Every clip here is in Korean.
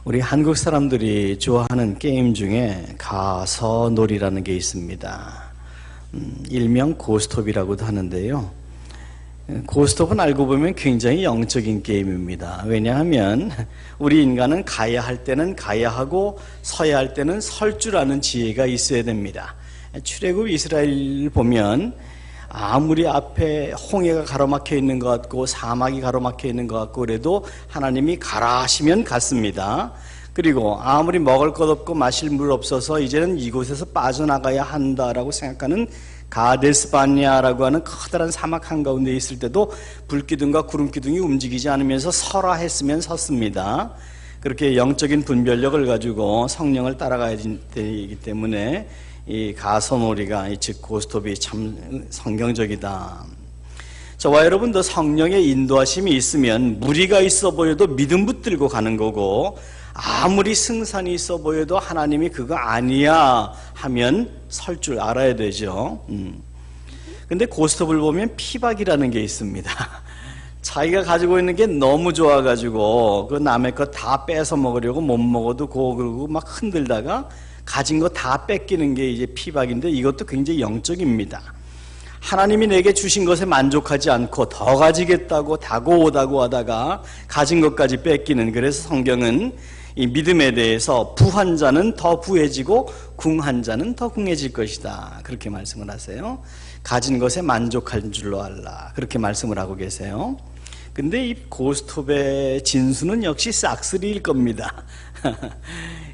우리 한국 사람들이 좋아하는 게임 중에 가서놀이라는 게 있습니다. 일명 고스톱이라고도 하는데요. 고스톱은 알고 보면 굉장히 영적인 게임입니다. 왜냐하면 우리 인간은 가야 할 때는 가야 하고 서야 할 때는 설 줄 아는 지혜가 있어야 됩니다. 출애굽 이스라엘 보면 아무리 앞에 홍해가 가로막혀 있는 것 같고 사막이 가로막혀 있는 것 같고 그래도 하나님이 가라 하시면 갔습니다. 그리고 아무리 먹을 것 없고 마실 물 없어서 이제는 이곳에서 빠져나가야 한다라고 생각하는 가데스바니아라고 하는 커다란 사막 한가운데 있을 때도 불기둥과 구름기둥이 움직이지 않으면서 서라 했으면 섰습니다. 그렇게 영적인 분별력을 가지고 성령을 따라가야 되기 때문에 이 가서놀이가 즉 고스톱이 참 성경적이다. 저와 여러분도 성령의 인도하심이 있으면 무리가 있어 보여도 믿음 붙들고 가는 거고, 아무리 승산이 있어 보여도 하나님이 그거 아니야 하면 설 줄 알아야 되죠. 근데 고스톱을 보면 피박이라는 게 있습니다. 자기가 가지고 있는 게 너무 좋아가지고 그 남의 거 다 뺏어 먹으려고 못 먹어도 그러고 막 흔들다가 가진 거 다 뺏기는 게 이제 피박인데, 이것도 굉장히 영적입니다. 하나님이 내게 주신 것에 만족하지 않고 더 가지겠다고 다고오다고 하다가 가진 것까지 뺏기는, 그래서 성경은 이 믿음에 대해서 부한 자는 더 부해지고 궁한 자는 더 궁해질 것이다, 그렇게 말씀을 하세요. 가진 것에 만족할 줄로 알라, 그렇게 말씀을 하고 계세요. 근데 이 고스톱의 진수는 역시 싹쓸이일 겁니다.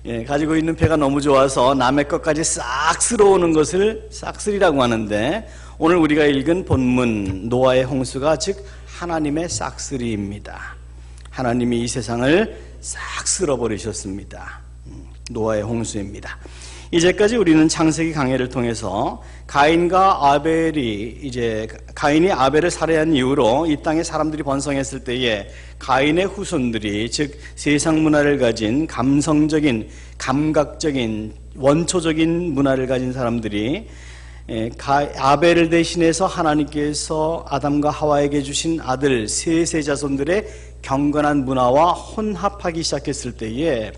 예, 가지고 있는 배가 너무 좋아서 남의 것까지 싹 쓸어오는 것을 싹쓸이라고 하는데, 오늘 우리가 읽은 본문 노아의 홍수가 즉 하나님의 싹쓸이입니다. 하나님이 이 세상을 싹 쓸어버리셨습니다. 노아의 홍수입니다. 이제까지 우리는 창세기 강해를 통해서 가인과 아벨이, 이제 가인이 아벨을 살해한 이후로 이 땅에 사람들이 번성했을 때에 가인의 후손들이, 즉 세상 문화를 가진 감성적인, 감각적인, 원초적인 문화를 가진 사람들이 아벨을 대신해서 하나님께서 아담과 하와에게 주신 아들 셋의 자손들의 경건한 문화와 혼합하기 시작했을 때에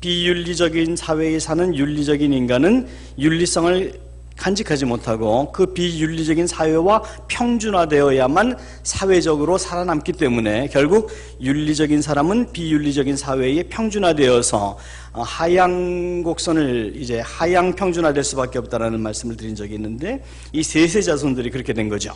비윤리적인 사회에 사는 윤리적인 인간은 윤리성을 간직하지 못하고 그 비윤리적인 사회와 평준화되어야만 사회적으로 살아남기 때문에 결국 윤리적인 사람은 비윤리적인 사회에 평준화되어서 하향 곡선을 이제 하향 평준화될 수밖에 없다라는 말씀을 드린 적이 있는데, 이 셋의 자손들이 그렇게 된 거죠.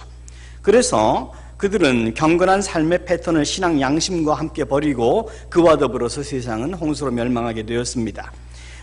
그래서 그들은 경건한 삶의 패턴을 신앙 양심과 함께 버리고 그와 더불어서 세상은 홍수로 멸망하게 되었습니다.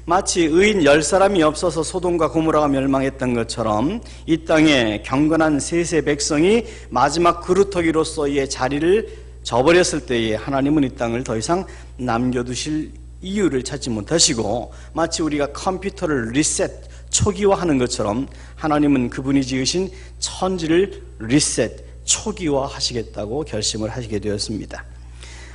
마치 의인 10사람이 없어서 소돔과 고모라가 멸망했던 것처럼 이 땅에 경건한 셋의 백성이 마지막 그루터기로서의 자리를 저버렸을 때에 하나님은 이 땅을 더 이상 남겨두실 이유를 찾지 못하시고, 마치 우리가 컴퓨터를 리셋, 초기화하는 것처럼 하나님은 그분이 지으신 천지를 리셋, 초기화 하시겠다고 결심을 하시게 되었습니다.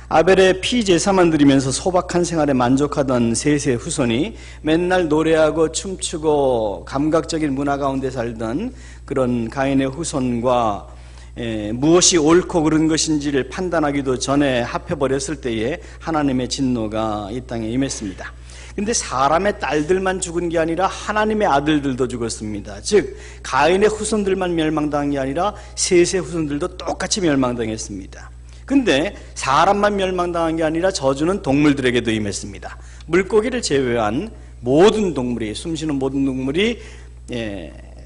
아벨의 피제사만 드리면서 소박한 생활에 만족하던 셋의 후손이 맨날 노래하고 춤추고 감각적인 문화 가운데 살던 그런 가인의 후손과 무엇이 옳고 그른 것인지를 판단하기도 전에 합해버렸을 때에 하나님의 진노가 이 땅에 임했습니다. 근데 사람의 딸들만 죽은 게 아니라 하나님의 아들들도 죽었습니다. 즉 가인의 후손들만 멸망당한 게 아니라 셋의 후손들도 똑같이 멸망당했습니다. 근데 사람만 멸망당한 게 아니라 저주는 동물들에게도 임했습니다. 물고기를 제외한 모든 동물이, 숨쉬는 모든 동물이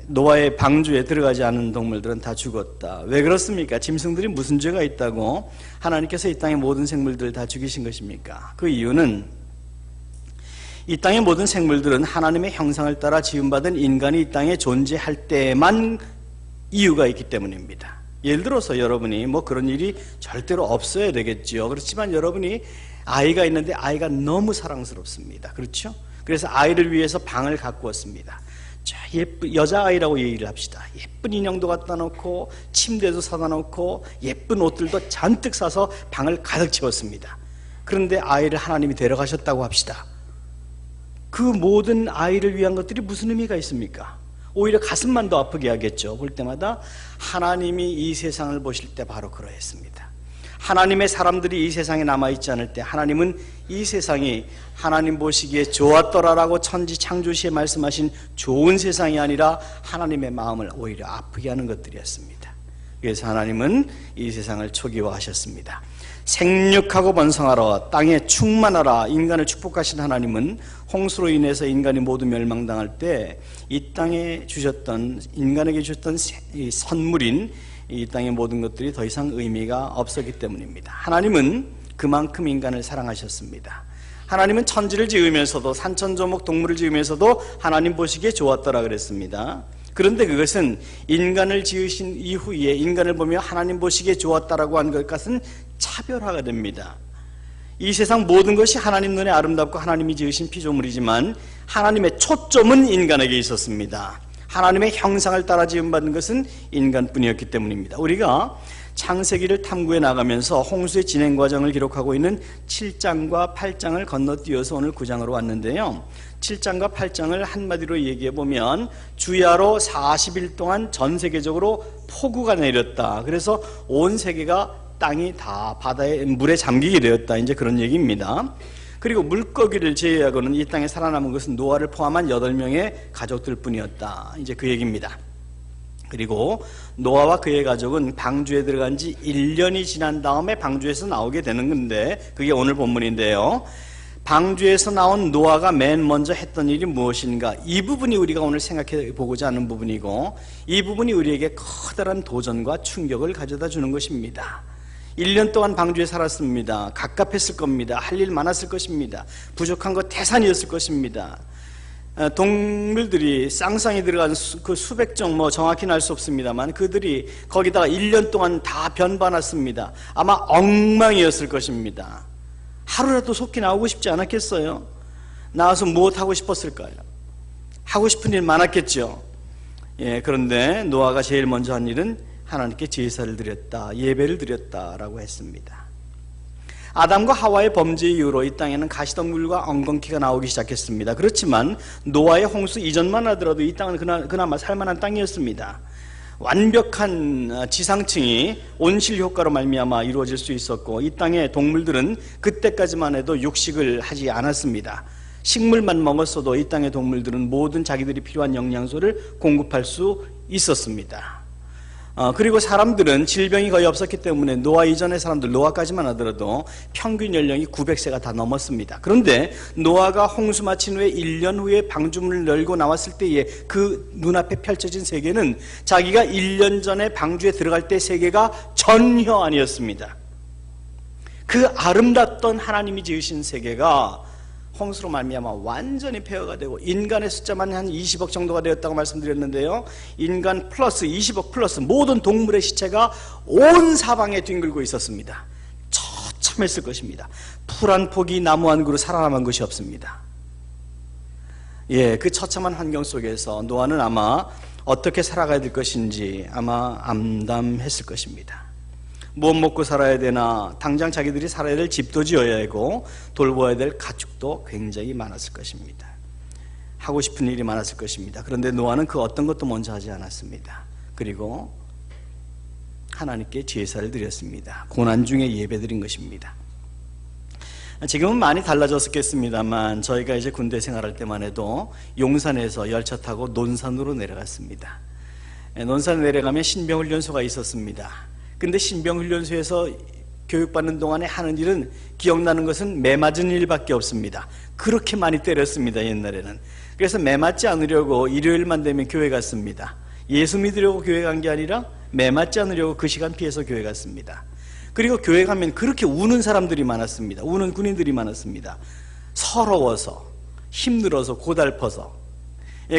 노아의 방주에 들어가지 않은 동물들은 다 죽었다. 왜 그렇습니까? 짐승들이 무슨 죄가 있다고 하나님께서 이 땅의 모든 생물들을 다 죽이신 것입니까? 그 이유는 이 땅의 모든 생물들은 하나님의 형상을 따라 지음받은 인간이 이 땅에 존재할 때만 이유가 있기 때문입니다. 예를 들어서 여러분이 뭐 그런 일이 절대로 없어야 되겠죠. 그렇지만 여러분이 아이가 있는데 아이가 너무 사랑스럽습니다. 그렇죠? 그래서 아이를 위해서 방을 가꾸었습니다. 예쁜 여자아이라고 얘기를 합시다. 예쁜 인형도 갖다 놓고 침대도 사다 놓고 예쁜 옷들도 잔뜩 사서 방을 가득 채웠습니다. 그런데 아이를 하나님이 데려가셨다고 합시다. 그 모든 아이를 위한 것들이 무슨 의미가 있습니까? 오히려 가슴만 더 아프게 하겠죠. 볼 때마다 하나님이 이 세상을 보실 때 바로 그러했습니다. 하나님의 사람들이 이 세상에 남아있지 않을 때 하나님은 이 세상이 하나님 보시기에 좋았더라라고 천지 창조시에 말씀하신 좋은 세상이 아니라 하나님의 마음을 오히려 아프게 하는 것들이었습니다. 그래서 하나님은 이 세상을 초기화하셨습니다. 생육하고 번성하라, 땅에 충만하라, 인간을 축복하신 하나님은 홍수로 인해서 인간이 모두 멸망당할 때 이 땅에 주셨던, 인간에게 주셨던 이 선물인 이 땅의 모든 것들이 더 이상 의미가 없었기 때문입니다. 하나님은 그만큼 인간을 사랑하셨습니다. 하나님은 천지를 지으면서도, 산천조목 동물을 지으면서도 하나님 보시기에 좋았더라 그랬습니다. 그런데 그것은 인간을 지으신 이후에 인간을 보며 하나님 보시기에 좋았다라고 한 것과는 차별화가 됩니다. 이 세상 모든 것이 하나님 눈에 아름답고 하나님이 지으신 피조물이지만 하나님의 초점은 인간에게 있었습니다. 하나님의 형상을 따라 지음받은 것은 인간뿐이었기 때문입니다. 우리가 창세기를 탐구해 나가면서 홍수의 진행 과정을 기록하고 있는 7장과 8장을 건너뛰어서 오늘 9장으로 왔는데요. 7장과 8장을 한마디로 얘기해 보면 주야로 40일 동안 전 세계적으로 폭우가 내렸다. 그래서 온 세계가 땅이 다 바다에 물에 잠기게 되었다. 이제 그런 얘기입니다. 그리고 물고기를 제외하고는 이 땅에 살아남은 것은 노아를 포함한 8명의 가족들 뿐이었다. 이제 그 얘기입니다. 그리고 노아와 그의 가족은 방주에 들어간 지 1년이 지난 다음에 방주에서 나오게 되는 건데 그게 오늘 본문인데요. 방주에서 나온 노아가 맨 먼저 했던 일이 무엇인가? 이 부분이 우리가 오늘 생각해 보고자 하는 부분이고 이 부분이 우리에게 커다란 도전과 충격을 가져다 주는 것입니다. 1년 동안 방주에 살았습니다. 갑갑했을 겁니다. 할 일 많았을 것입니다. 부족한 것 태산이었을 것입니다. 동물들이 쌍쌍이 들어간 그 수백 종 정확히는 알 수 없습니다만 그들이 거기다가 1년 동안 다 변반했습니다. 아마 엉망이었을 것입니다. 하루라도 속히 나오고 싶지 않았겠어요? 나와서 무엇 하고 싶었을까요? 하고 싶은 일 많았겠죠. 그런데 노아가 제일 먼저 한 일은 하나님께 제사를 드렸다, 예배를 드렸다라고 했습니다. 아담과 하와의 범죄 이후로 이 땅에는 가시덤불과 엉겅퀴가 나오기 시작했습니다. 그렇지만 노아의 홍수 이전만 하더라도 이 땅은 그나마 살만한 땅이었습니다. 완벽한 지상층이 온실 효과로 말미암아 이루어질 수 있었고 이 땅의 동물들은 그때까지만 해도 육식을 하지 않았습니다. 식물만 먹었어도 이 땅의 동물들은 모든 자기들이 필요한 영양소를 공급할 수 있었습니다. 그리고 사람들은 질병이 거의 없었기 때문에 노아 이전의 사람들, 노아까지만 하더라도 평균 연령이 900세가 다 넘었습니다. 그런데 노아가 홍수 마친 후에 1년 후에 방주문을 열고 나왔을 때에 그 눈앞에 펼쳐진 세계는 자기가 1년 전에 방주에 들어갈 때 세계가 전혀 아니었습니다. 그 아름답던 하나님이 지으신 세계가 홍수로 말미암아 완전히 폐허가 되고 인간의 숫자만 한 20억 정도가 되었다고 말씀드렸는데요. 인간 플러스 20억 플러스 모든 동물의 시체가 온 사방에 뒹굴고 있었습니다. 처참했을 것입니다. 풀 한 포기 나무 한 그루 살아남은 것이 없습니다. 그 처참한 환경 속에서 노아는 아마 어떻게 살아가야 될 것인지 아마 암담했을 것입니다. 뭐 먹고 살아야 되나, 당장 자기들이 살아야 될 집도 지어야 하고 돌보아야 될 가축도 굉장히 많았을 것입니다. 하고 싶은 일이 많았을 것입니다. 그런데 노아는 그 어떤 것도 먼저 하지 않았습니다. 그리고 하나님께 제사를 드렸습니다. 고난 중에 예배 드린 것입니다. 지금은 많이 달라졌겠습니다만 저희가 이제 군대 생활할 때만 해도 용산에서 열차 타고 논산으로 내려갔습니다. 논산에 내려가면 신병훈련소가 있었습니다. 근데 신병훈련소에서 교육받는 동안에 하는 일은 기억나는 것은 매 맞은 일밖에 없습니다. 그렇게 많이 때렸습니다, 옛날에는. 그래서 매 맞지 않으려고 일요일만 되면 교회 갔습니다. 예수 믿으려고 교회 간 게 아니라 매 맞지 않으려고 그 시간 피해서 교회 갔습니다. 그리고 교회 가면 그렇게 우는 사람들이 많았습니다. 우는 군인들이 많았습니다. 서러워서, 힘들어서, 고달퍼서.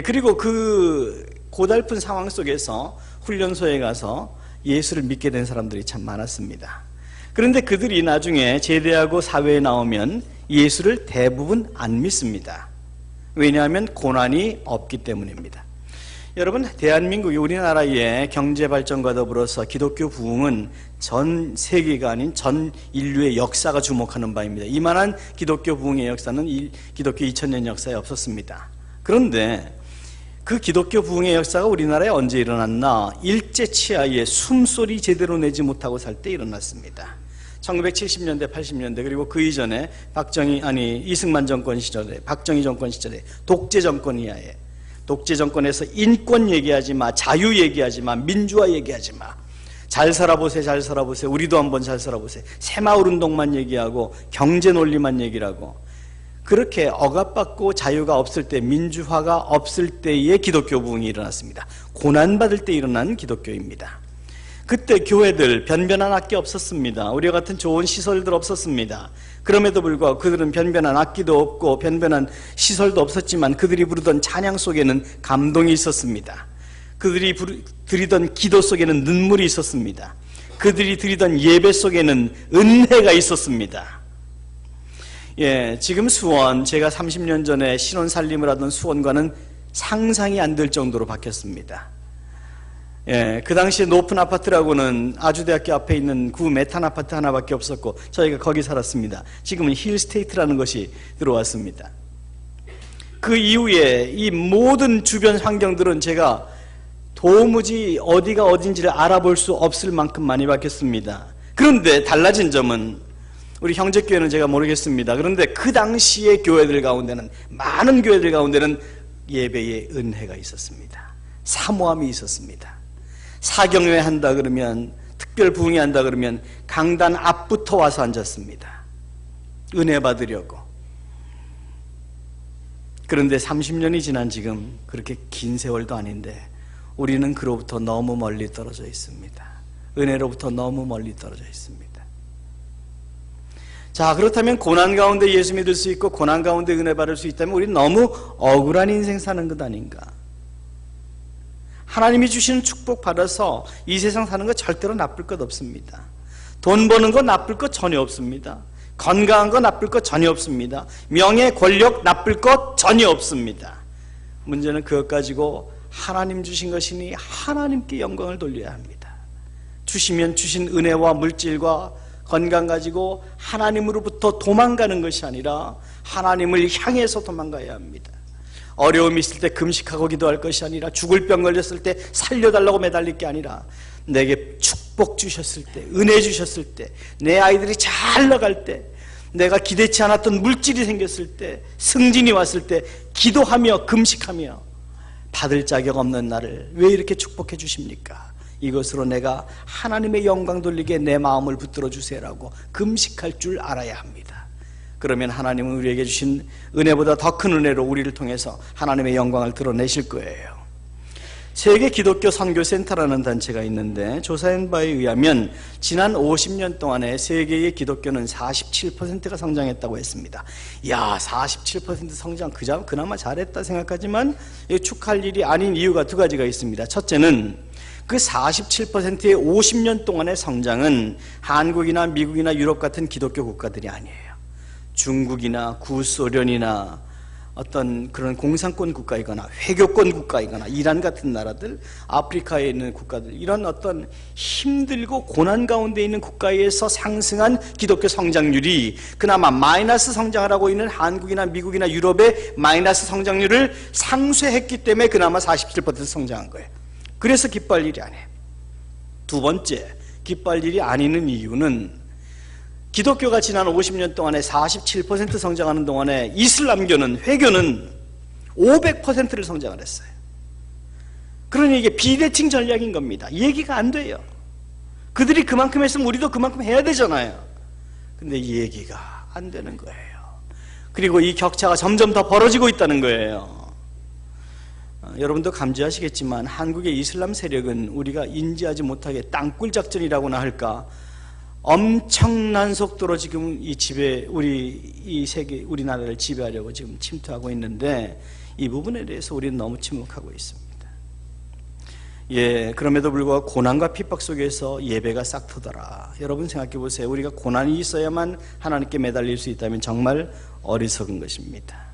그리고 그 고달픈 상황 속에서 훈련소에 가서 예수를 믿게 된 사람들이 참 많았습니다. 그런데 그들이 나중에 제대하고 사회에 나오면 예수를 대부분 안 믿습니다. 왜냐하면 고난이 없기 때문입니다. 여러분, 대한민국이 우리나라의 경제 발전과 더불어서 기독교 부흥은 전 세계가 아닌 전 인류의 역사가 주목하는 바입니다. 이만한 기독교 부흥의 역사는 기독교 2000년 역사에 없었습니다. 그런데 그 기독교 부흥의 역사가 우리나라에 언제 일어났나? 일제 치하에 숨소리 제대로 내지 못하고 살 때 일어났습니다. 1970년대, 80년대 그리고 그 이전에 이승만 정권 시절에, 박정희 정권 시절에 독재 정권 이하에, 독재 정권에서 인권 얘기하지 마, 자유 얘기하지 마, 민주화 얘기하지 마, 잘 살아보세요, 잘 살아보세요, 우리도 한번 잘 살아보세요, 새마을 운동만 얘기하고 경제 논리만 얘기를 하고, 그렇게 억압받고 자유가 없을 때, 민주화가 없을 때의 기독교 부흥이 일어났습니다. 고난받을 때 일어난 기독교입니다. 그때 교회들 변변한 악기 없었습니다. 우리와 같은 좋은 시설들 없었습니다. 그럼에도 불구하고 그들은 변변한 악기도 없고 변변한 시설도 없었지만 그들이 부르던 찬양 속에는 감동이 있었습니다. 그들이 드리던 기도 속에는 눈물이 있었습니다. 그들이 드리던 예배 속에는 은혜가 있었습니다. 예, 지금 수원, 제가 30년 전에 신혼 살림을 하던 수원과는 상상이 안 될 정도로 바뀌었습니다. 예, 그 당시에 높은 아파트라고는 아주대학교 앞에 있는 구 메탄 아파트 하나밖에 없었고 저희가 거기 살았습니다. 지금은 힐스테이트라는 것이 들어왔습니다. 그 이후에 이 모든 주변 환경들은 제가 도무지 어디가 어딘지를 알아볼 수 없을 만큼 많이 바뀌었습니다. 그런데 달라진 점은, 우리 형제교회는 제가 모르겠습니다. 그런데 그 당시의 교회들 가운데는, 많은 교회들 가운데는 예배의 은혜가 있었습니다. 사모함이 있었습니다. 사경회 한다 그러면, 특별 부흥회 한다 그러면 강단 앞부터 와서 앉았습니다. 은혜 받으려고. 그런데 30년이 지난 지금, 그렇게 긴 세월도 아닌데 우리는 그로부터 너무 멀리 떨어져 있습니다. 은혜로부터 너무 멀리 떨어져 있습니다. 자, 그렇다면 고난 가운데 예수 믿을 수 있고 고난 가운데 은혜 받을 수 있다면 우리는 너무 억울한 인생 사는 것 아닌가? 하나님이 주시는 축복 받아서 이 세상 사는 거 절대로 나쁠 것 없습니다. 돈 버는 거 나쁠 것 전혀 없습니다. 건강한 거 나쁠 것 전혀 없습니다. 명예, 권력 나쁠 것 전혀 없습니다. 문제는 그것 가지고 하나님 주신 것이니 하나님께 영광을 돌려야 합니다. 주시면 주신 은혜와 물질과 건강 가지고 하나님으로부터 도망가는 것이 아니라 하나님을 향해서 도망가야 합니다. 어려움이 있을 때 금식하고 기도할 것이 아니라, 죽을 병 걸렸을 때 살려달라고 매달릴 게 아니라, 내게 축복 주셨을 때, 은혜 주셨을 때, 내 아이들이 잘 나갈 때, 내가 기대치 않았던 물질이 생겼을 때, 승진이 왔을 때 기도하며 금식하며 받을 자격 없는 나를 왜 이렇게 축복해 주십니까? 이것으로 내가 하나님의 영광 돌리게 내 마음을 붙들어 주세요라고 금식할 줄 알아야 합니다. 그러면 하나님은 우리에게 주신 은혜보다 더 큰 은혜로 우리를 통해서 하나님의 영광을 드러내실 거예요. 세계 기독교 선교센터라는 단체가 있는데 조사한 바에 의하면 지난 50년 동안에 세계의 기독교는 47%가 성장했다고 했습니다. 야, 47% 성장, 그나마 잘했다 생각하지만 축하할 일이 아닌 이유가 두 가지가 있습니다. 첫째는 그 47%의 50년 동안의 성장은 한국이나 미국이나 유럽 같은 기독교 국가들이 아니에요. 중국이나 구소련이나 어떤 그런 공산권 국가이거나 회교권 국가이거나 이란 같은 나라들, 아프리카에 있는 국가들, 이런 어떤 힘들고 고난 가운데 있는 국가에서 상승한 기독교 성장률이 그나마 마이너스 성장을 하고 있는 한국이나 미국이나 유럽의 마이너스 성장률을 상쇄했기 때문에 그나마 47% 성장한 거예요. 그래서 기뻐할 일이 아니에요. 두 번째, 기뻐할 일이 아니는 이유는 기독교가 지난 50년 동안에 47% 성장하는 동안에 이슬람교는, 회교는 500%를 성장을 했어요. 그러니 이게 비대칭 전략인 겁니다. 얘기가 안 돼요. 그들이 그만큼 했으면 우리도 그만큼 해야 되잖아요. 근데 이 얘기가 안 되는 거예요. 그리고 이 격차가 점점 더 벌어지고 있다는 거예요. 여러분도 감지하시겠지만 한국의 이슬람 세력은 우리가 인지하지 못하게 땅굴 작전이라고나 할까, 엄청난 속도로 지금 이 세계, 우리나라를 지배하려고 지금 침투하고 있는데 이 부분에 대해서 우리는 너무 침묵하고 있습니다. 예, 그럼에도 불구하고 고난과 핍박 속에서 예배가 싹 트더라. 여러분 생각해 보세요. 우리가 고난이 있어야만 하나님께 매달릴 수 있다면 정말 어리석은 것입니다.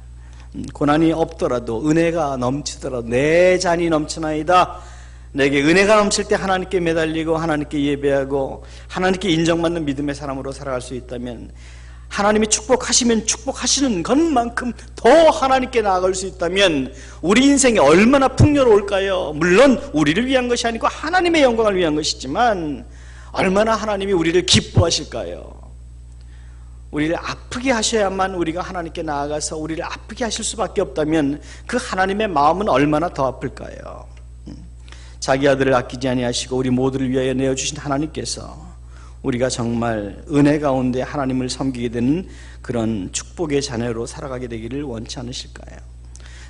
고난이 없더라도, 은혜가 넘치더라도, 내 잔이 넘치나이다, 내게 은혜가 넘칠 때 하나님께 매달리고 하나님께 예배하고 하나님께 인정받는 믿음의 사람으로 살아갈 수 있다면, 하나님이 축복하시면 축복하시는 것만큼 더 하나님께 나아갈 수 있다면 우리 인생이 얼마나 풍요로울까요? 물론 우리를 위한 것이 아니고 하나님의 영광을 위한 것이지만 얼마나 하나님이 우리를 기뻐하실까요? 우리를 아프게 하셔야만 우리가 하나님께 나아가서 우리를 아프게 하실 수밖에 없다면 그 하나님의 마음은 얼마나 더 아플까요? 자기 아들을 아끼지 아니하시고 우리 모두를 위하여 내어주신 하나님께서 우리가 정말 은혜 가운데 하나님을 섬기게 되는 그런 축복의 자녀로 살아가게 되기를 원치 않으실까요?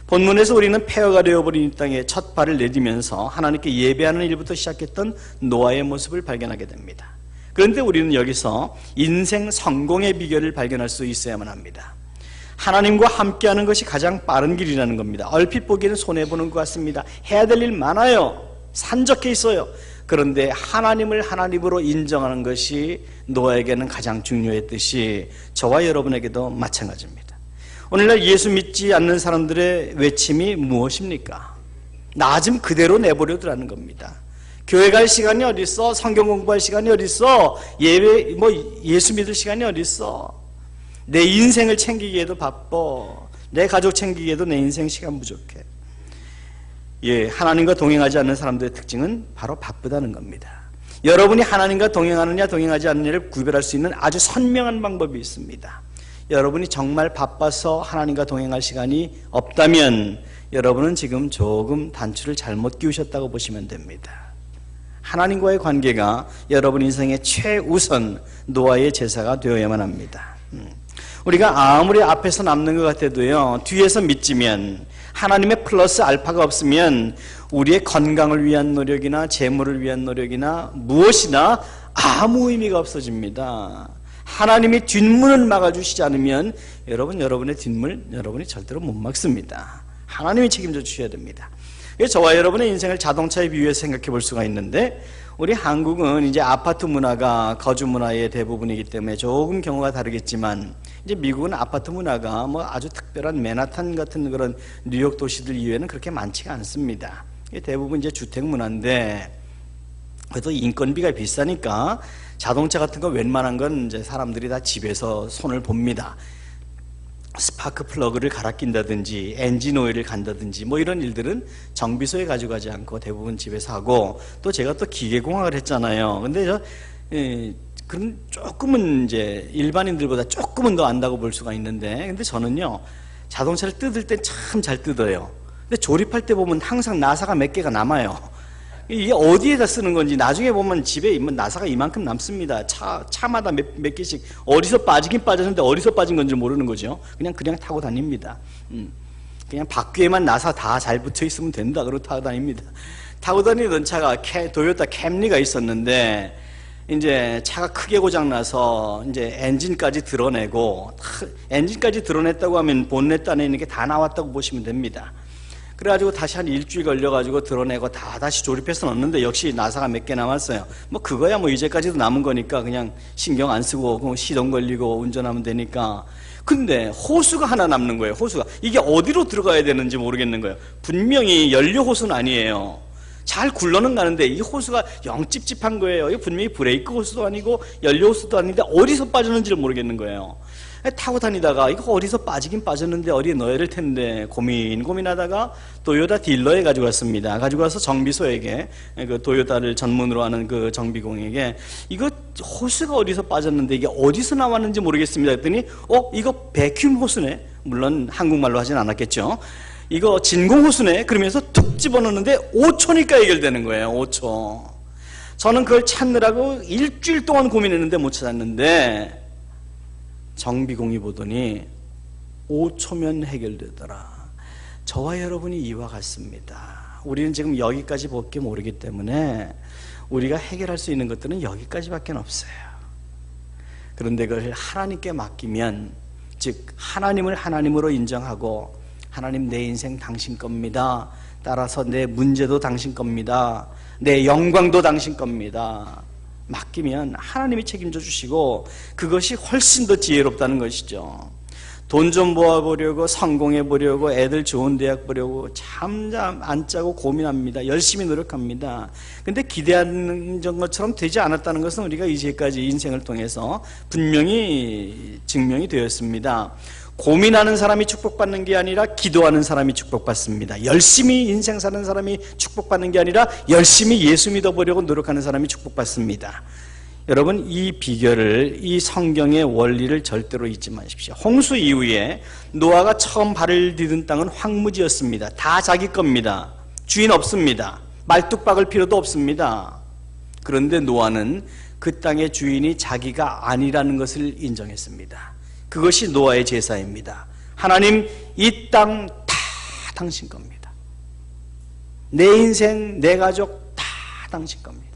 본문에서 우리는 폐허가 되어버린 이 땅에 첫 발을 내디면서 하나님께 예배하는 일부터 시작했던 노아의 모습을 발견하게 됩니다. 그런데 우리는 여기서 인생 성공의 비결을 발견할 수 있어야만 합니다. 하나님과 함께하는 것이 가장 빠른 길이라는 겁니다. 얼핏 보기에는 손해보는 것 같습니다. 해야 될 일 많아요. 산적해 있어요. 그런데 하나님을 하나님으로 인정하는 것이 노아에게는 가장 중요했듯이 저와 여러분에게도 마찬가지입니다. 오늘날 예수 믿지 않는 사람들의 외침이 무엇입니까? 나 좀 그대로 내버려두라는 겁니다. 교회 갈 시간이 어디 있어? 성경 공부할 시간이 어디 있어? 예배 예수 믿을 시간이 어디 있어? 내 인생을 챙기기에도 바빠. 내 가족 챙기기에도 내 인생 시간 부족해. 예, 하나님과 동행하지 않는 사람들의 특징은 바로 바쁘다는 겁니다. 여러분이 하나님과 동행하느냐 동행하지 않느냐를 구별할 수 있는 아주 선명한 방법이 있습니다. 여러분이 정말 바빠서 하나님과 동행할 시간이 없다면 여러분은 지금 조금 단추를 잘못 끼우셨다고 보시면 됩니다. 하나님과의 관계가 여러분 인생의 최우선 노아의 제사가 되어야만 합니다. 우리가 아무리 앞에서 남는 것 같아도요, 뒤에서 믿지면 하나님의 플러스 알파가 없으면 우리의 건강을 위한 노력이나 재물을 위한 노력이나 무엇이나 아무 의미가 없어집니다. 하나님이 뒷문을 막아주시지 않으면 여러분의 뒷문 여러분이 절대로 못 막습니다. 하나님이 책임져 주셔야 됩니다. 저와 여러분의 인생을 자동차에 비유해서 생각해 볼 수가 있는데, 우리 한국은 이제 아파트 문화가 거주 문화의 대부분이기 때문에 조금 경우가 다르겠지만, 이제 미국은 아파트 문화가 뭐 아주 특별한 맨하탄 같은 그런 뉴욕 도시들 이외에는 그렇게 많지가 않습니다. 대부분 이제 주택 문화인데, 그래도 인건비가 비싸니까 자동차 같은 거 웬만한 건 이제 사람들이 다 집에서 손을 봅니다. 스파크 플러그를 갈아 낀다든지 엔진 오일을 간다든지 뭐 이런 일들은 정비소에 가져가지 않고 대부분 집에서 하고, 또 제가 또 기계공학을 했잖아요. 근데 그런 조금은 이제 일반인들보다 조금은 더 안다고 볼 수가 있는데, 근데 저는요 자동차를 뜯을 때 참 잘 뜯어요. 근데 조립할 때 보면 항상 나사가 몇 개가 남아요. 이게 어디에다 쓰는 건지 나중에 보면 집에 나사가 이만큼 남습니다. 차마다 몇 개씩 어디서 빠지긴 빠졌는데 어디서 빠진 건지 모르는 거죠. 그냥 타고 다닙니다. 그냥 바퀴에만 나사 다 잘 붙어 있으면 된다 그러고 타고 다닙니다. 타고 다니던 차가 도요타 캠리가 있었는데, 이제 차가 크게 고장나서 이제 엔진까지 드러내고, 엔진까지 드러냈다고 하면 본넷 안에 있는 게 다 나왔다고 보시면 됩니다. 그래가지고 다시 한 일주일 걸려가지고 드러내고 다시 조립해서 넣었는데 역시 나사가 몇 개 남았어요. 뭐 그거야 뭐 이제까지도 남은 거니까 그냥 신경 안 쓰고 시동 걸리고 운전하면 되니까. 근데 호수가 하나 남는 거예요. 호수가 이게 어디로 들어가야 되는지 모르겠는 거예요. 분명히 연료 호수는 아니에요. 잘 굴러는 가는데 이 호수가 영 찝찝한 거예요. 이거 분명히 브레이크 호수도 아니고 연료 호수도 아닌데 어디서 빠졌는지를 모르겠는 거예요. 타고 다니다가 이거 어디서 빠지긴 빠졌는데 어디에 넣어야 될 텐데 고민하다가 도요타 딜러에 가지고 왔습니다. 가지고 와서 정비소에게, 그 도요타를 전문으로 하는 그 정비공에게 이거 호스가 어디서 빠졌는데 이게 어디서 나왔는지 모르겠습니다 했더니 이거 배큐um 호스네. 물론 한국말로 하진 않았겠죠. 이거 진공 호스네. 그러면서 툭 집어넣는데 5초니까 해결되는 거예요. 5초. 저는 그걸 찾느라고 일주일 동안 고민했는데 못 찾았는데 정비공이 보더니 5초면 해결되더라. 저와 여러분이 이와 같습니다. 우리는 지금 여기까지 밖에 모르기 때문에 우리가 해결할 수 있는 것들은 여기까지밖에 없어요. 그런데 그걸 하나님께 맡기면, 즉 하나님을 하나님으로 인정하고, 하나님 내 인생 당신 겁니다. 따라서 내 문제도 당신 겁니다. 내 영광도 당신 겁니다. 맡기면 하나님이 책임져 주시고 그것이 훨씬 더 지혜롭다는 것이죠. 돈 좀 모아보려고, 성공해보려고, 애들 좋은 대학 보려고 잠잠 안 짜고 고민합니다. 열심히 노력합니다. 근데 기대하는 것처럼 되지 않았다는 것은 우리가 이제까지 인생을 통해서 분명히 증명이 되었습니다. 고민하는 사람이 축복받는 게 아니라 기도하는 사람이 축복받습니다. 열심히 인생 사는 사람이 축복받는 게 아니라 열심히 예수 믿어보려고 노력하는 사람이 축복받습니다. 여러분, 이 비결을, 이 성경의 원리를 절대로 잊지 마십시오. 홍수 이후에 노아가 처음 발을 디딘 땅은 황무지였습니다. 다 자기 겁니다. 주인 없습니다. 말뚝 박을 필요도 없습니다. 그런데 노아는 그 땅의 주인이 자기가 아니라는 것을 인정했습니다. 그것이 노아의 제사입니다. 하나님, 이 땅 다 당신 겁니다. 내 인생, 내 가족 다 당신 겁니다.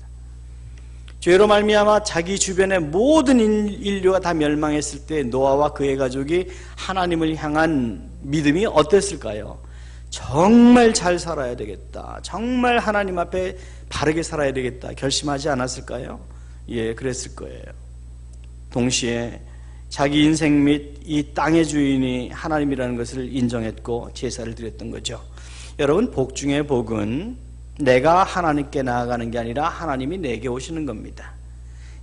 죄로 말미암아 자기 주변의 모든 인류가 다 멸망했을 때 노아와 그의 가족이 하나님을 향한 믿음이 어땠을까요? 정말 잘 살아야 되겠다, 정말 하나님 앞에 바르게 살아야 되겠다 결심하지 않았을까요? 예, 그랬을 거예요. 동시에 자기 인생 및 이 땅의 주인이 하나님이라는 것을 인정했고 제사를 드렸던 거죠. 여러분, 복 중의 복은 내가 하나님께 나아가는 게 아니라 하나님이 내게 오시는 겁니다.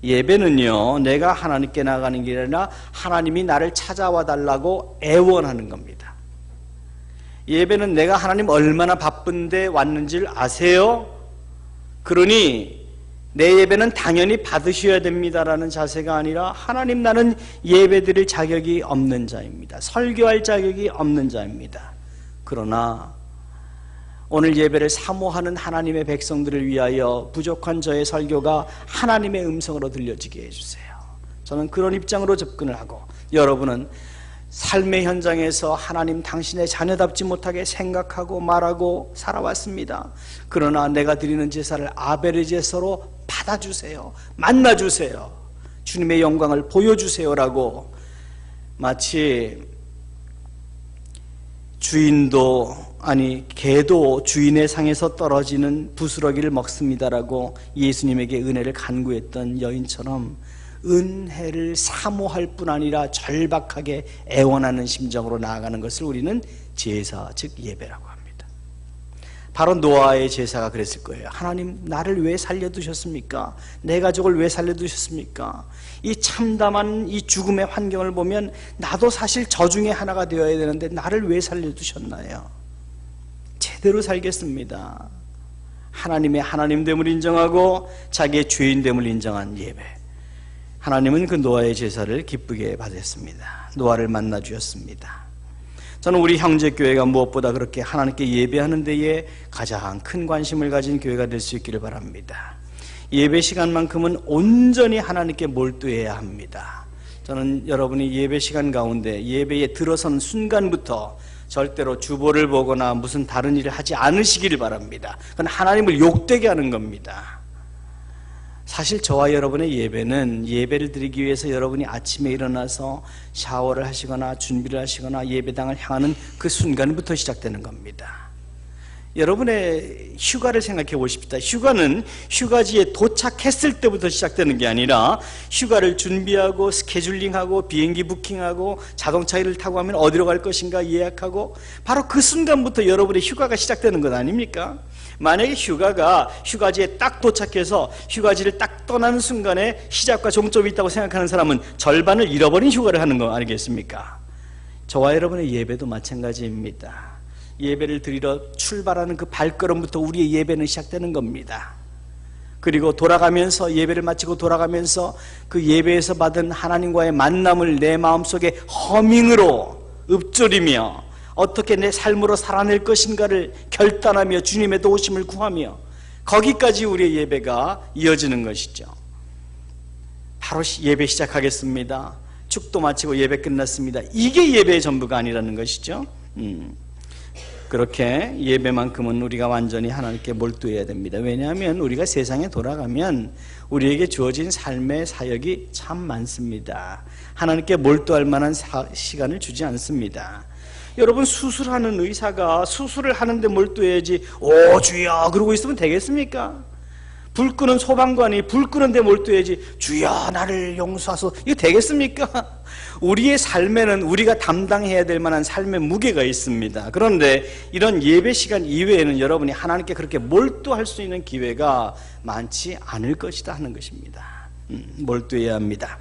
예배는요, 내가 하나님께 나아가는 게 아니라 하나님이 나를 찾아와 달라고 애원하는 겁니다. 예배는 내가 하나님 얼마나 바쁜데 왔는지를 아세요? 그러니 내 예배는 당연히 받으셔야 됩니다라는 자세가 아니라 하나님, 나는 예배드릴 자격이 없는 자입니다. 설교할 자격이 없는 자입니다. 그러나 오늘 예배를 사모하는 하나님의 백성들을 위하여 부족한 저의 설교가 하나님의 음성으로 들려지게 해주세요. 저는 그런 입장으로 접근을 하고, 여러분은 삶의 현장에서 하나님 당신의 자녀답지 못하게 생각하고 말하고 살아왔습니다. 그러나 내가 드리는 제사를 아벨의 제사로 받아주세요. 만나주세요. 주님의 영광을 보여주세요라고, 마치 개도 주인의 상에서 떨어지는 부스러기를 먹습니다라고 예수님에게 은혜를 간구했던 여인처럼 은혜를 사모할 뿐 아니라 절박하게 애원하는 심정으로 나아가는 것을 우리는 제사, 즉 예배라고 합니다. 바로 노아의 제사가 그랬을 거예요. 하나님, 나를 왜 살려두셨습니까? 내 가족을 왜 살려두셨습니까? 이 참담한 이 죽음의 환경을 보면 나도 사실 저 중에 하나가 되어야 되는데 나를 왜 살려두셨나요? 제대로 살겠습니다. 하나님의 하나님됨을 인정하고 자기의 죄인됨을 인정한 예배. 하나님은 그 노아의 제사를 기쁘게 받았습니다. 노아를 만나 주셨습니다. 저는 우리 형제교회가 무엇보다 그렇게 하나님께 예배하는 데에 가장 큰 관심을 가진 교회가 될 수 있기를 바랍니다. 예배 시간만큼은 온전히 하나님께 몰두해야 합니다. 저는 여러분이 예배 시간 가운데 예배에 들어선 순간부터 절대로 주보를 보거나 무슨 다른 일을 하지 않으시기를 바랍니다. 그건 하나님을 욕되게 하는 겁니다. 사실 저와 여러분의 예배는 예배를 드리기 위해서 여러분이 아침에 일어나서 샤워를 하시거나 준비를 하시거나 예배당을 향하는 그 순간부터 시작되는 겁니다. 여러분의 휴가를 생각해 보십시다. 휴가는 휴가지에 도착했을 때부터 시작되는 게 아니라 휴가를 준비하고 스케줄링하고 비행기 부킹하고 자동차를 타고 하면 어디로 갈 것인가 예약하고 바로 그 순간부터 여러분의 휴가가 시작되는 것 아닙니까? 만약에 휴가가 휴가지에 딱 도착해서 휴가지를 딱 떠나는 순간에 시작과 종점이 있다고 생각하는 사람은 절반을 잃어버린 휴가를 하는 거 아니겠습니까? 저와 여러분의 예배도 마찬가지입니다. 예배를 드리러 출발하는 그 발걸음부터 우리의 예배는 시작되는 겁니다. 그리고 돌아가면서 예배를 마치고 돌아가면서 그 예배에서 받은 하나님과의 만남을 내 마음속에 허밍으로 읊조리며 어떻게 내 삶으로 살아낼 것인가를 결단하며 주님의 도우심을 구하며 거기까지 우리의 예배가 이어지는 것이죠. 바로 예배 시작하겠습니다. 축도 마치고 예배 끝났습니다. 이게 예배의 전부가 아니라는 것이죠. 그렇게 예배만큼은 우리가 완전히 하나님께 몰두해야 됩니다. 왜냐하면 우리가 세상에 돌아가면 우리에게 주어진 삶의 사역이 참 많습니다. 하나님께 몰두할 만한 시간을 주지 않습니다. 여러분, 수술하는 의사가 수술을 하는데 몰두해야지 오 주여 그러고 있으면 되겠습니까? 불 끄는 소방관이 불 끄는데 몰두해야지 주여 나를 용서하소 이거 되겠습니까? 우리의 삶에는 우리가 담당해야 될 만한 삶의 무게가 있습니다. 그런데 이런 예배 시간 이외에는 여러분이 하나님께 그렇게 몰두할 수 있는 기회가 많지 않을 것이다 하는 것입니다. 몰두해야 합니다.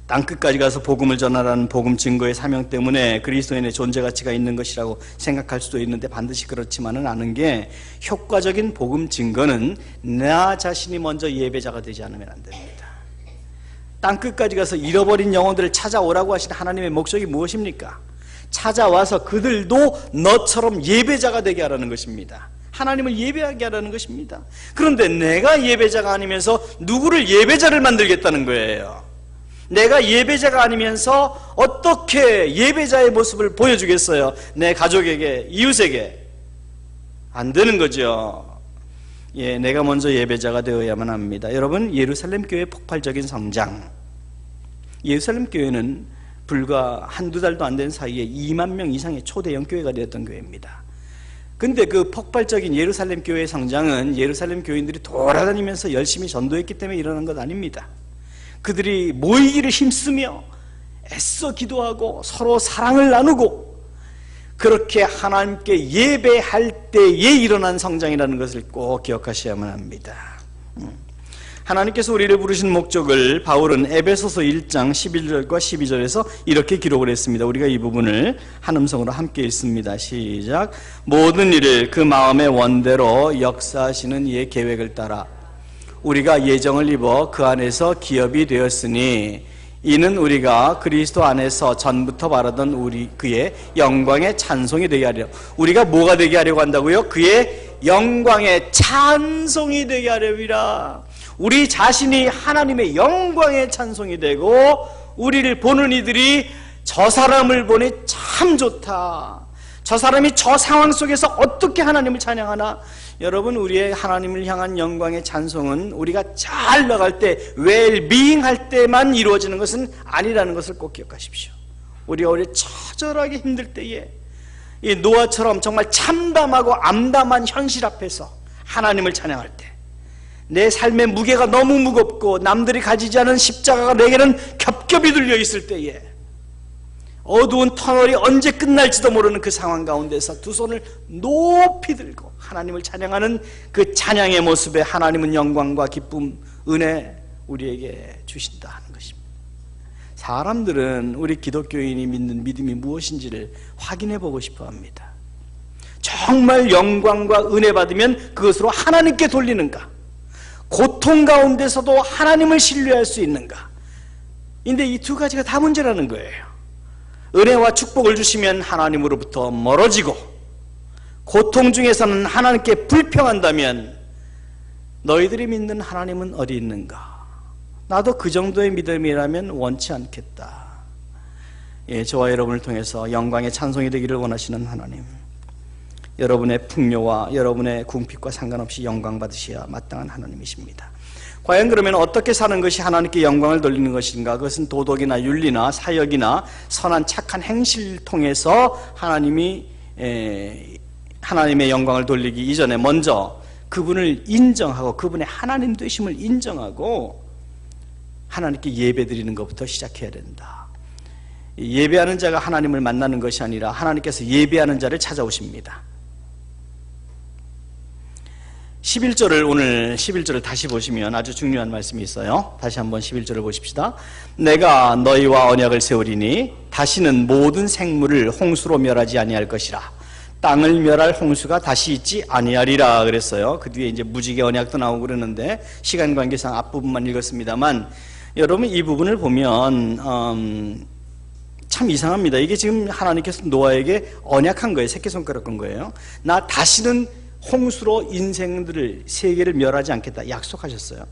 땅끝까지 가서 복음을 전하라는 복음 증거의 사명 때문에 그리스도인의 존재 가치가 있는 것이라고 생각할 수도 있는데 반드시 그렇지만은 않은 게, 효과적인 복음 증거는 나 자신이 먼저 예배자가 되지 않으면 안 됩니다. 땅끝까지 가서 잃어버린 영혼들을 찾아오라고 하신 하나님의 목적이 무엇입니까? 찾아와서 그들도 너처럼 예배자가 되게 하라는 것입니다. 하나님을 예배하게 하라는 것입니다. 그런데 내가 예배자가 아니면서 누구를 예배자를 만들겠다는 거예요. 내가 예배자가 아니면서 어떻게 예배자의 모습을 보여주겠어요? 내 가족에게, 이웃에게. 안 되는 거죠. 예, 내가 먼저 예배자가 되어야만 합니다. 여러분, 예루살렘 교회의 폭발적인 성장, 예루살렘 교회는 불과 한두 달도 안 된 사이에 2만 명 이상의 초대형 교회가 되었던 교회입니다. 근데 그 폭발적인 예루살렘 교회의 성장은 예루살렘 교인들이 돌아다니면서 열심히 전도했기 때문에 일어난 것 아닙니다. 그들이 모이기를 힘쓰며 애써 기도하고 서로 사랑을 나누고 그렇게 하나님께 예배할 때에 일어난 성장이라는 것을 꼭 기억하셔야만 합니다. 하나님께서 우리를 부르신 목적을 바울은 에베소서 1장 11절과 12절에서 이렇게 기록을 했습니다. 우리가 이 부분을 한 음성으로 함께 읽습니다. 시작. 모든 일을 그 마음의 원대로 역사하시는 이의 계획을 따라 우리가 예정을 입어 그 안에서 기업이 되었으니 이는 우리가 그리스도 안에서 전부터 바라던 그의 영광의 찬송이 되게 하려. 우리가 뭐가 되게 하려고 한다고요? 그의 영광의 찬송이 되게 하려니라. 우리 자신이 하나님의 영광의 찬송이 되고 우리를 보는 이들이 저 사람을 보니 참 좋다, 저 사람이 저 상황 속에서 어떻게 하나님을 찬양하나. 여러분, 우리의 하나님을 향한 영광의 찬송은 우리가 잘 나갈 때, 웰빙 할 때만 이루어지는 것은 아니라는 것을 꼭 기억하십시오. 우리가 처절하게 힘들 때에 이 노아처럼 정말 참담하고 암담한 현실 앞에서 하나님을 찬양할 때, 내 삶의 무게가 너무 무겁고 남들이 가지지 않은 십자가가 내게는 겹겹이 들려 있을 때에, 어두운 터널이 언제 끝날지도 모르는 그 상황 가운데서 두 손을 높이 들고 하나님을 찬양하는 그 찬양의 모습에 하나님은 영광과 기쁨, 은혜 우리에게 주신다 하는 것입니다. 사람들은 우리 기독교인이 믿는 믿음이 무엇인지를 확인해 보고 싶어 합니다. 정말 영광과 은혜 받으면 그것으로 하나님께 돌리는가? 고통 가운데서도 하나님을 신뢰할 수 있는가? 근데 이 두 가지가 다 문제라는 거예요. 은혜와 축복을 주시면 하나님으로부터 멀어지고, 고통 중에서는 하나님께 불평한다면 너희들이 믿는 하나님은 어디 있는가? 나도 그 정도의 믿음이라면 원치 않겠다. 예, 저와 여러분을 통해서 영광의 찬송이 되기를 원하시는 하나님, 여러분의 풍요와 여러분의 궁핍과 상관없이 영광 받으셔야 마땅한 하나님이십니다. 과연 그러면 어떻게 사는 것이 하나님께 영광을 돌리는 것인가? 그것은 도덕이나 윤리나 사역이나 선한 착한 행실을 통해서 하나님의 영광을 돌리기 이전에 먼저 그분을 인정하고 그분의 하나님 되심을 인정하고 하나님께 예배드리는 것부터 시작해야 된다. 예배하는 자가 하나님을 만나는 것이 아니라 하나님께서 예배하는 자를 찾아오십니다. 11절을 오늘 11절을 다시 보시면 아주 중요한 말씀이 있어요. 다시 한번 11절을 보십시다. 내가 너희와 언약을 세우리니 다시는 모든 생물을 홍수로 멸하지 아니할 것이라. 땅을 멸할 홍수가 다시 있지 아니하리라 그랬어요. 그 뒤에 이제 무지개 언약도 나오고 그러는데 시간 관계상 앞부분만 읽었습니다만, 여러분 이 부분을 보면 참 이상합니다. 이게 지금 하나님께서 노아에게 언약한 거예요. 새끼손가락 건 거예요. 나 다시는 홍수로 인생들을, 세계를 멸하지 않겠다 약속하셨어요.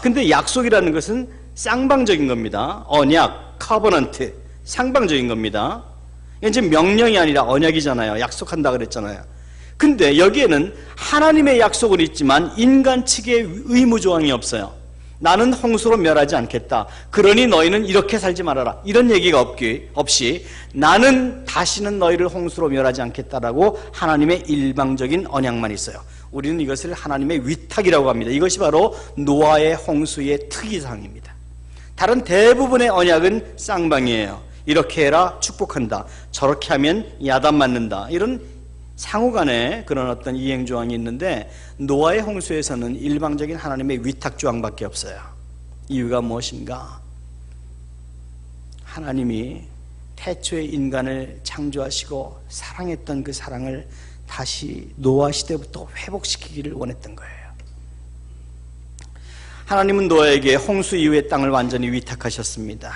근데 약속이라는 것은 쌍방적인 겁니다. 언약, 커버넌트, 상방적인 겁니다. 이제 명령이 아니라 언약이잖아요. 약속한다 그랬잖아요. 근데 여기에는 하나님의 약속은 있지만 인간 측의 의무 조항이 없어요. 나는 홍수로 멸하지 않겠다, 그러니 너희는 이렇게 살지 말아라, 이런 얘기가 없이 나는 다시는 너희를 홍수로 멸하지 않겠다라고 하나님의 일방적인 언약만 있어요. 우리는 이것을 하나님의 위탁이라고 합니다. 이것이 바로 노아의 홍수의 특이사항입니다. 다른 대부분의 언약은 쌍방이에요. 이렇게 해라, 축복한다, 저렇게 하면 야단 맞는다, 이런 상호간에 그런 어떤 이행조항이 있는데, 노아의 홍수에서는 일방적인 하나님의 위탁조항밖에 없어요. 이유가 무엇인가? 하나님이 태초에 인간을 창조하시고 사랑했던 그 사랑을 다시 노아 시대부터 회복시키기를 원했던 거예요. 하나님은 노아에게 홍수 이후의 땅을 완전히 위탁하셨습니다.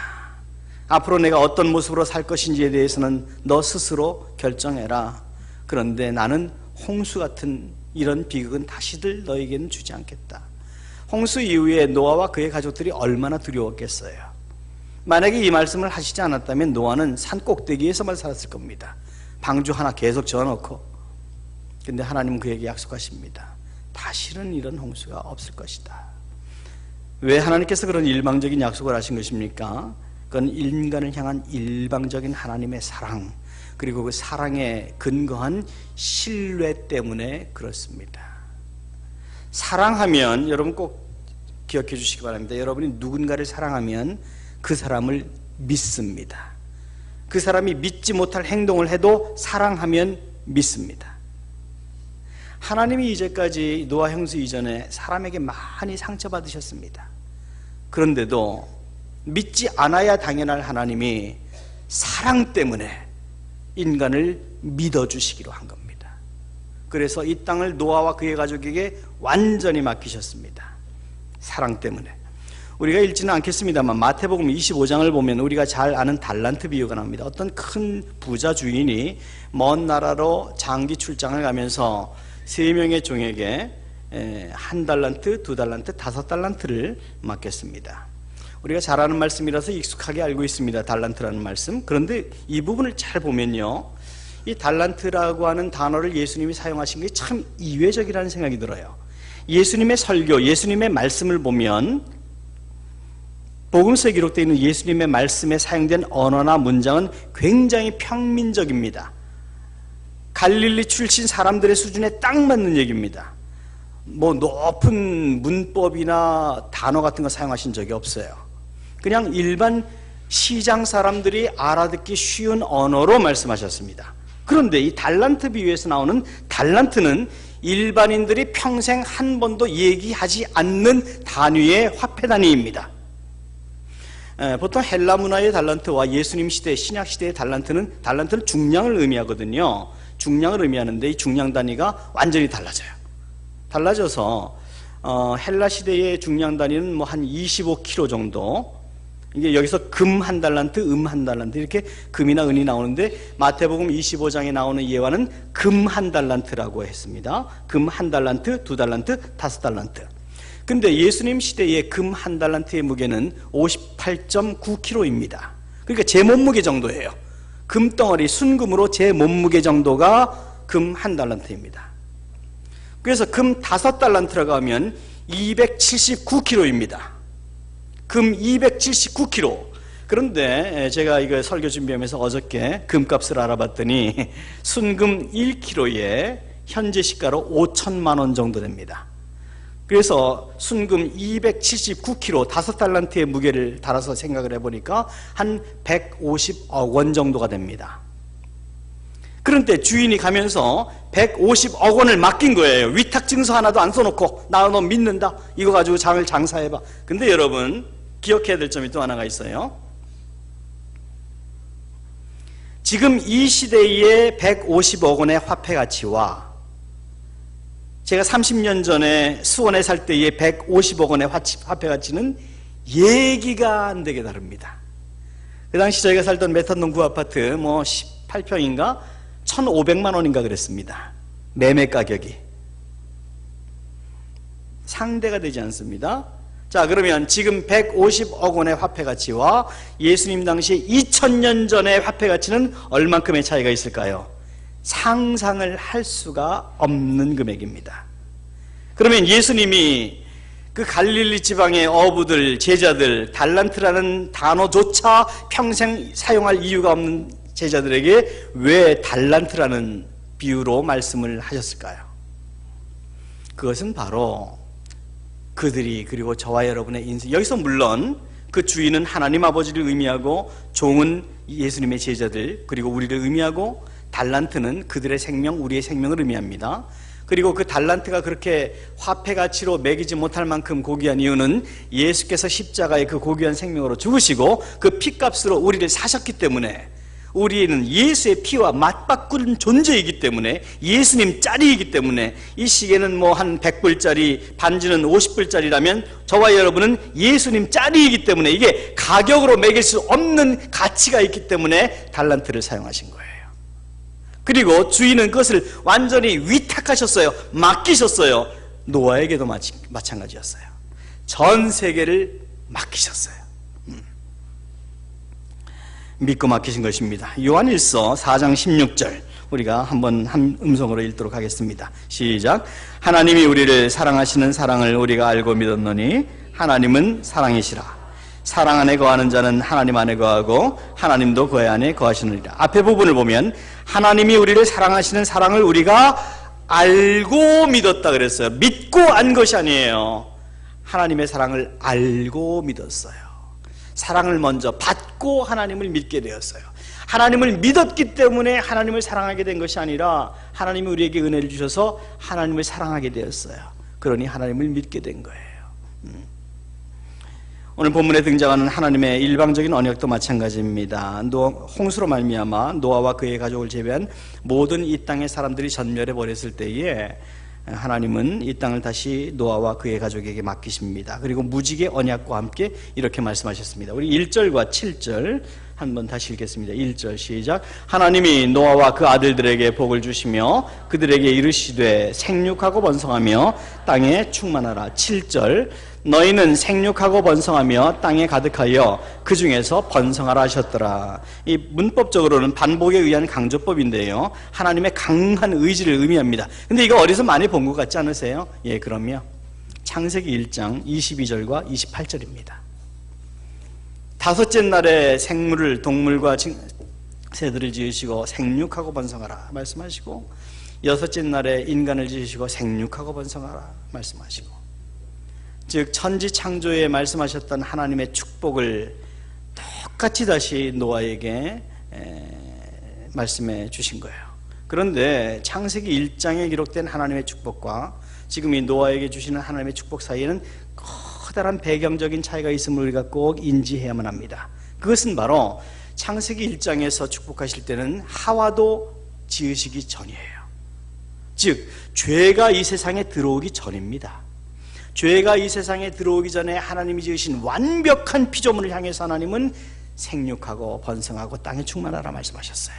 앞으로 내가 어떤 모습으로 살 것인지에 대해서는 너 스스로 결정해라. 그런데 나는 홍수 같은 이런 비극은 다시들 너에게는 주지 않겠다. 홍수 이후에 노아와 그의 가족들이 얼마나 두려웠겠어요. 만약에 이 말씀을 하시지 않았다면 노아는 산 꼭대기에서만 살았을 겁니다. 방주 하나 계속 지어놓고. 근데 하나님은 그에게 약속하십니다. 다시는 이런 홍수가 없을 것이다. 왜 하나님께서 그런 일방적인 약속을 하신 것입니까? 그건 인간을 향한 일방적인 하나님의 사랑, 그리고 그 사랑에 근거한 신뢰 때문에 그렇습니다. 사랑하면 여러분 꼭 기억해 주시기 바랍니다. 여러분이 누군가를 사랑하면 그 사람을 믿습니다. 그 사람이 믿지 못할 행동을 해도 사랑하면 믿습니다. 하나님이 이제까지 노아 홍수 이전에 사람에게 많이 상처받으셨습니다. 그런데도 믿지 않아야 당연할 하나님이 사랑 때문에 인간을 믿어주시기로 한 겁니다. 그래서 이 땅을 노아와 그의 가족에게 완전히 맡기셨습니다. 사랑 때문에. 우리가 읽지는 않겠습니다만 마태복음 25장을 보면 우리가 잘 아는 달란트 비유가 나옵니다. 어떤 큰 부자 주인이 먼 나라로 장기 출장을 가면서 3명의 종에게 1달란트, 2달란트, 5달란트를 맡겼습니다. 우리가 잘 아는 말씀이라서 익숙하게 알고 있습니다. 달란트라는 말씀. 그런데 이 부분을 잘 보면요, 이 달란트라고 하는 단어를 예수님이 사용하신 게 참 이례적이라는 생각이 들어요. 예수님의 설교, 예수님의 말씀을 보면 복음서에 기록되어 있는 예수님의 말씀에 사용된 언어나 문장은 굉장히 평민적입니다. 갈릴리 출신 사람들의 수준에 딱 맞는 얘기입니다. 뭐 높은 문법이나 단어 같은 거 사용하신 적이 없어요. 그냥 일반 시장 사람들이 알아듣기 쉬운 언어로 말씀하셨습니다. 그런데 이 달란트 비유에서 나오는 달란트는 일반인들이 평생 한 번도 얘기하지 않는 단위의 화폐 단위입니다. 보통 헬라 문화의 달란트와 예수님 시대, 신약 시대의 달란트는 중량을 의미하거든요. 중량을 의미하는데 이 중량 단위가 완전히 달라져요. 달라져서 헬라 시대의 중량 단위는 뭐 한 25kg 정도. 이게 여기서 금 1달란트, 은 1달란트 이렇게 금이나 은이 나오는데 마태복음 25장에 나오는 예화는 금 1달란트라고 했습니다. 금 1달란트, 2달란트, 5달란트. 근데 예수님 시대의 금 1달란트의 무게는 58.9kg입니다. 그러니까 제 몸무게 정도예요. 금덩어리, 순금으로 제 몸무게 정도가 금 1달란트입니다. 그래서 금 5달란트라고 하면 279kg입니다. 금 279kg. 그런데 제가 이거 설교 준비하면서 어저께 금값을 알아봤더니 순금 1kg에 현재 시가로 5천만 원 정도 됩니다. 그래서 순금 279kg, 5달란트의 무게를 달아서 생각을 해보니까 한 150억 원 정도가 됩니다. 그런데 주인이 가면서 150억 원을 맡긴 거예요. 위탁증서 하나도 안 써놓고 나 너 믿는다, 이거 가지고 장을 장사해봐. 근데 여러분 기억해야 될 점이 또 하나가 있어요. 지금 이 시대의 150억 원의 화폐 가치와 제가 30년 전에 수원에 살 때의 150억 원의 화폐 가치는 얘기가 안 되게 다릅니다. 그 당시 저희가 살던 메탄동 구아파트 뭐 18평인가 1,500만 원인가 그랬습니다. 매매 가격이 상대가 되지 않습니다. 자, 그러면 지금 150억 원의 화폐 가치와 예수님 당시 2000년 전의 화폐 가치는 얼만큼의 차이가 있을까요? 상상을 할 수가 없는 금액입니다. 그러면 예수님이 그 갈릴리 지방의 어부들, 제자들, 달란트라는 단어조차 평생 사용할 이유가 없는 제자들에게 왜 달란트라는 비유로 말씀을 하셨을까요? 그것은 바로 그들이, 그리고 저와 여러분의 인생, 여기서 물론 그 주인은 하나님 아버지를 의미하고 종은 예수님의 제자들, 그리고 우리를 의미하고 달란트는 그들의 생명, 우리의 생명을 의미합니다. 그리고 그 달란트가 그렇게 화폐 가치로 매기지 못할 만큼 고귀한 이유는 예수께서 십자가에 그 고귀한 생명으로 죽으시고 그 피값으로 우리를 사셨기 때문에, 우리는 예수의 피와 맞바꾼 존재이기 때문에, 예수님 짤이기 때문에, 이 시계는 뭐 한 100불짜리, 반지는 50불짜리라면 저와 여러분은 예수님 짤이기 때문에 이게 가격으로 매길 수 없는 가치가 있기 때문에 달란트를 사용하신 거예요. 그리고 주인은 그것을 완전히 위탁하셨어요. 맡기셨어요. 노아에게도 마찬가지였어요. 전 세계를 맡기셨어요. 믿고 맡기신 것입니다. 요한일서 4장 16절 우리가 한번 한 음성으로 읽도록 하겠습니다. 시작. 하나님이 우리를 사랑하시는 사랑을 우리가 알고 믿었노니 하나님은 사랑이시라. 사랑 안에 거하는 자는 하나님 안에 거하고 하나님도 그의 안에 거하시느니라. 앞에 부분을 보면 하나님이 우리를 사랑하시는 사랑을 우리가 알고 믿었다 그랬어요. 믿고 안 것이 아니에요. 하나님의 사랑을 알고 믿었어요. 사랑을 먼저 받고 하나님을 믿게 되었어요. 하나님을 믿었기 때문에 하나님을 사랑하게 된 것이 아니라 하나님이 우리에게 은혜를 주셔서 하나님을 사랑하게 되었어요. 그러니 하나님을 믿게 된 거예요. 오늘 본문에 등장하는 하나님의 일방적인 언약도 마찬가지입니다. 홍수로 말미암아 노아와 그의 가족을 제외한 모든 이 땅의 사람들이 전멸해 버렸을 때에 하나님은 이 땅을 다시 노아와 그의 가족에게 맡기십니다. 그리고 무지개 언약과 함께 이렇게 말씀하셨습니다. 우리 1절과 7절 한번 다시 읽겠습니다. 1절 시작. 하나님이 노아와 그 아들들에게 복을 주시며 그들에게 이르시되 생육하고 번성하며 땅에 충만하라. 7절 너희는 생육하고 번성하며 땅에 가득하여 그 중에서 번성하라 하셨더라. 이 문법적으로는 반복에 의한 강조법인데요, 하나님의 강한 의지를 의미합니다. 근데 이거 어디서 많이 본 것 같지 않으세요? 예, 그럼요, 창세기 1장 22절과 28절입니다. 다섯째 날에 생물을, 동물과 새들을 지으시고 생육하고 번성하라 말씀하시고, 여섯째 날에 인간을 지으시고 생육하고 번성하라 말씀하시고, 즉 천지 창조에 말씀하셨던 하나님의 축복을 똑같이 다시 노아에게 말씀해 주신 거예요. 그런데 창세기 1장에 기록된 하나님의 축복과 지금 이 노아에게 주시는 하나님의 축복 사이에는 커다란 배경적인 차이가 있음을 우리가 꼭 인지해야만 합니다. 그것은 바로 창세기 1장에서 축복하실 때는 하와도 지으시기 전이에요. 즉 죄가 이 세상에 들어오기 전입니다. 죄가 이 세상에 들어오기 전에 하나님이 지으신 완벽한 피조물을 향해서 하나님은 생육하고 번성하고 땅에 충만하라 말씀하셨어요.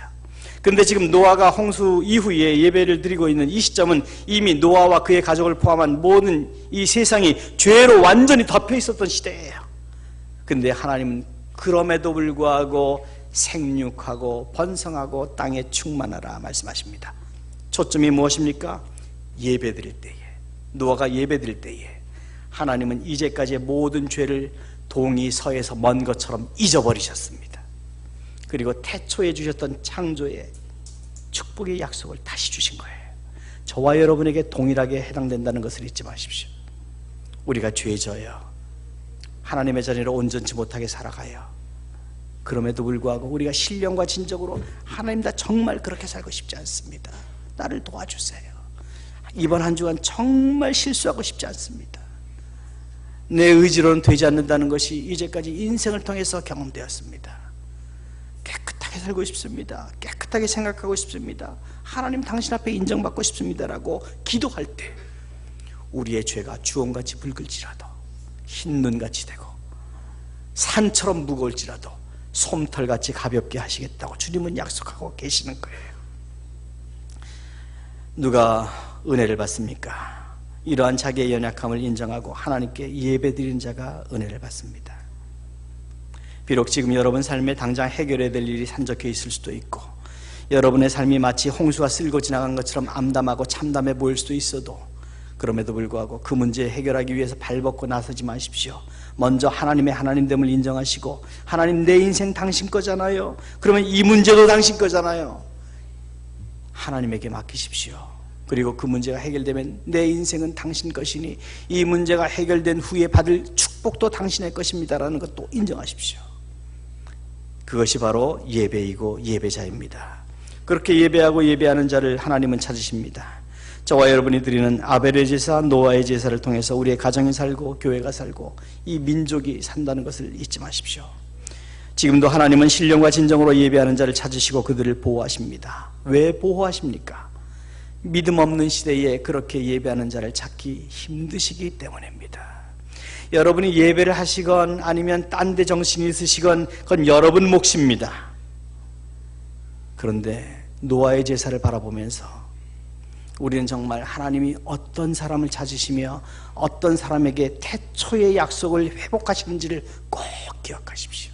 그런데 지금 노아가 홍수 이후에 예배를 드리고 있는 이 시점은 이미 노아와 그의 가족을 포함한 모든 이 세상이 죄로 완전히 덮여 있었던 시대예요. 그런데 하나님은 그럼에도 불구하고 생육하고 번성하고 땅에 충만하라 말씀하십니다. 초점이 무엇입니까? 예배 드릴 때에, 노아가 예배 드릴 때에 하나님은 이제까지의 모든 죄를 동이 서에서 먼 것처럼 잊어버리셨습니다. 그리고 태초에 주셨던 창조의 축복의 약속을 다시 주신 거예요. 저와 여러분에게 동일하게 해당된다는 것을 잊지 마십시오. 우리가 죄져요. 하나님의 자리로 온전치 못하게 살아가요. 그럼에도 불구하고 우리가 신령과 진정으로 하나님, 나 정말 그렇게 살고 싶지 않습니다, 나를 도와주세요, 이번 한 주간 정말 실수하고 싶지 않습니다, 내 의지로는 되지 않는다는 것이 이제까지 인생을 통해서 경험되었습니다, 깨끗하게 살고 싶습니다, 깨끗하게 생각하고 싶습니다, 하나님 당신 앞에 인정받고 싶습니다라고 기도할 때 우리의 죄가 주홍같이 붉을지라도 흰 눈같이 되고 산처럼 무거울지라도 솜털같이 가볍게 하시겠다고 주님은 약속하고 계시는 거예요. 누가 은혜를 받습니까? 이러한 자기의 연약함을 인정하고 하나님께 예배드리는 자가 은혜를 받습니다. 비록 지금 여러분 삶에 당장 해결해야 될 일이 산적해 있을 수도 있고, 여러분의 삶이 마치 홍수가 쓸고 지나간 것처럼 암담하고 참담해 보일 수도 있어도, 그럼에도 불구하고 그 문제 해결하기 위해서 발벗고 나서지 마십시오. 먼저 하나님의 하나님됨을 인정하시고, 하나님, 내 인생 당신 거잖아요, 그러면 이 문제도 당신 거잖아요, 하나님에게 맡기십시오. 그리고 그 문제가 해결되면 내 인생은 당신 것이니 이 문제가 해결된 후에 받을 축복도 당신의 것입니다라는 것도 인정하십시오. 그것이 바로 예배이고 예배자입니다. 그렇게 예배하고 예배하는 자를 하나님은 찾으십니다. 저와 여러분이 드리는 아벨의 제사, 노아의 제사를 통해서 우리의 가정이 살고 교회가 살고 이 민족이 산다는 것을 잊지 마십시오. 지금도 하나님은 신령과 진정으로 예배하는 자를 찾으시고 그들을 보호하십니다. 왜 보호하십니까? 믿음 없는 시대에 그렇게 예배하는 자를 찾기 힘드시기 때문입니다. 여러분이 예배를 하시건 아니면 딴 데 정신이 있으시건 그건 여러분 몫입니다. 그런데 노아의 제사를 바라보면서 우리는 정말 하나님이 어떤 사람을 찾으시며 어떤 사람에게 태초의 약속을 회복하시는지를 꼭 기억하십시오.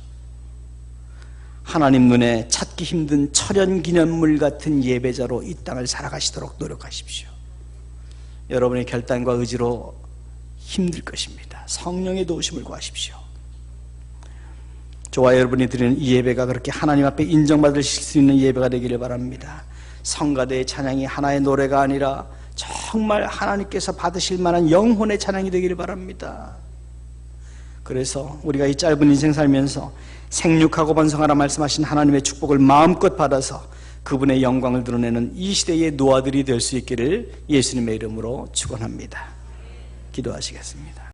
하나님 눈에 찾기 힘든 천연기념물 같은 예배자로 이 땅을 살아가시도록 노력하십시오. 여러분의 결단과 의지로 힘들 것입니다. 성령의 도우심을 구하십시오. 저와 여러분이 드리는 이 예배가 그렇게 하나님 앞에 인정받을 수 있는 예배가 되기를 바랍니다. 성가대의 찬양이 하나의 노래가 아니라 정말 하나님께서 받으실 만한 영혼의 찬양이 되기를 바랍니다. 그래서 우리가 이 짧은 인생 살면서 생육하고 번성하라 말씀하신 하나님의 축복을 마음껏 받아서 그분의 영광을 드러내는 이 시대의 노아들이 될 수 있기를 예수님의 이름으로 축원합니다. 기도하시겠습니다.